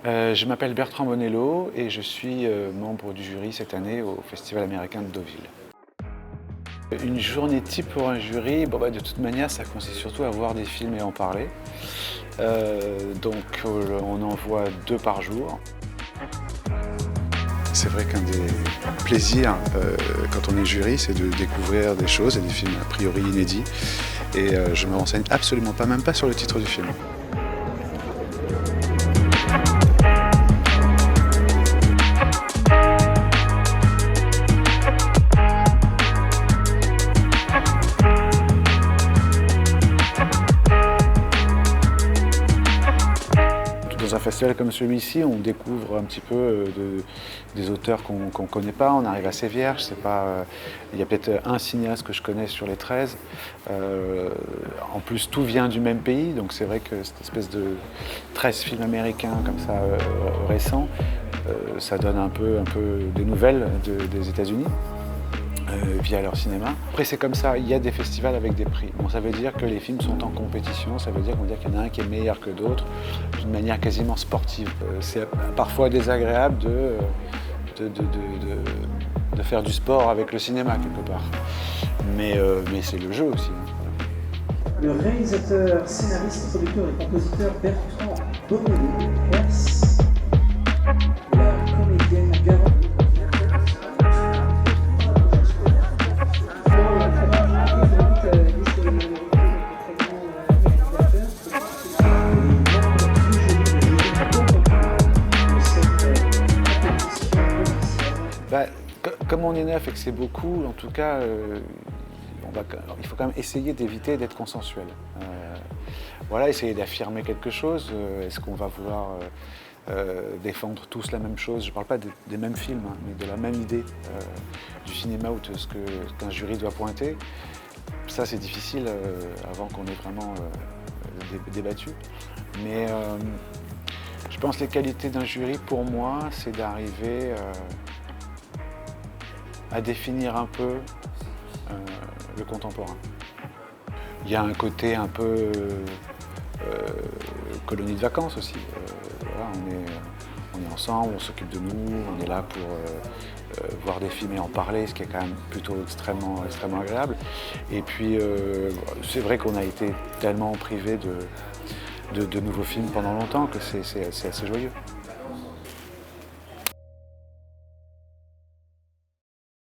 Je m'appelle Bertrand Bonello et je suis membre du jury cette année au Festival américain de Deauville. Une journée type pour un jury, de toute manière, ça consiste surtout à voir des films et en parler. On en voit 2 par jour. C'est vrai qu'un des plaisirs quand on est jury, c'est de découvrir des choses et des films a priori inédits. Et je me renseigne absolument pas, même pas sur le titre du film. Dans un festival comme celui-ci, on découvre un petit peu des auteurs qu'on ne connaît pas, on arrive assez vierge. Il y a peut-être un cinéaste que je connais sur les 13. En plus, tout vient du même pays, donc c'est vrai que cette espèce de 13 films américains comme ça récents, ça donne un peu des nouvelles des États-Unis. Via leur cinéma. Après c'est comme ça, il y a des festivals avec des prix. Bon, ça veut dire que les films sont en compétition, ça veut dire qu'il y en a un qui est meilleur que d'autres, d'une manière quasiment sportive. C'est parfois désagréable de faire du sport avec le cinéma quelque part. Mais c'est le jeu aussi. Le réalisateur, scénariste, producteur et compositeur Bertrand Bonello, la comédienne Garance. Comme on est neuf et que c'est beaucoup, en tout cas, il faut quand même essayer d'éviter d'être consensuel. Essayer d'affirmer quelque chose. Est-ce qu'on va vouloir défendre tous la même chose? Je ne parle pas des mêmes films, mais de la même idée du cinéma ou de ce qu'un jury doit pointer. Ça, c'est difficile avant qu'on ait vraiment débattu. Mais je pense que les qualités d'un jury, pour moi, c'est d'arriver à définir un peu le contemporain. Il y a un côté un peu colonie de vacances aussi. On est ensemble, on s'occupe de nous, on est là pour voir des films et en parler, ce qui est quand même plutôt extrêmement agréable. Et puis c'est vrai qu'on a été tellement privé de nouveaux films pendant longtemps que c'est assez joyeux.